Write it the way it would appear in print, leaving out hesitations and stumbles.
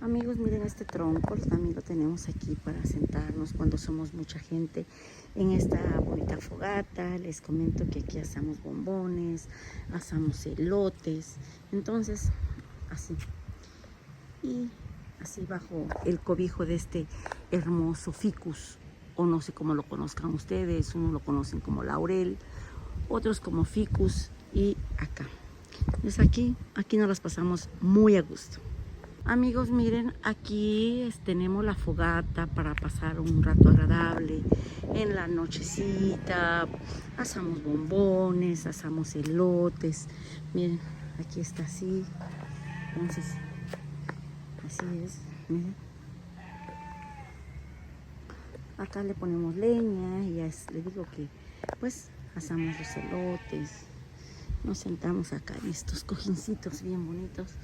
Amigos, miren este tronco, también lo tenemos aquí para sentarnos cuando somos mucha gente en esta bonita fogata. Les comento que aquí asamos bombones, asamos elotes, entonces así. Y así bajo el cobijo de este hermoso ficus, o no sé cómo lo conozcan ustedes, unos lo conocen como laurel, otros como ficus, y acá. Entonces aquí nos las pasamos muy a gusto. Amigos, miren, aquí tenemos la fogata para pasar un rato agradable en la nochecita. Asamos bombones, asamos elotes. Miren, aquí está así. Entonces, así es, miren. Acá le ponemos leña y le digo que pues asamos los elotes. Nos sentamos acá en estos cojincitos bien bonitos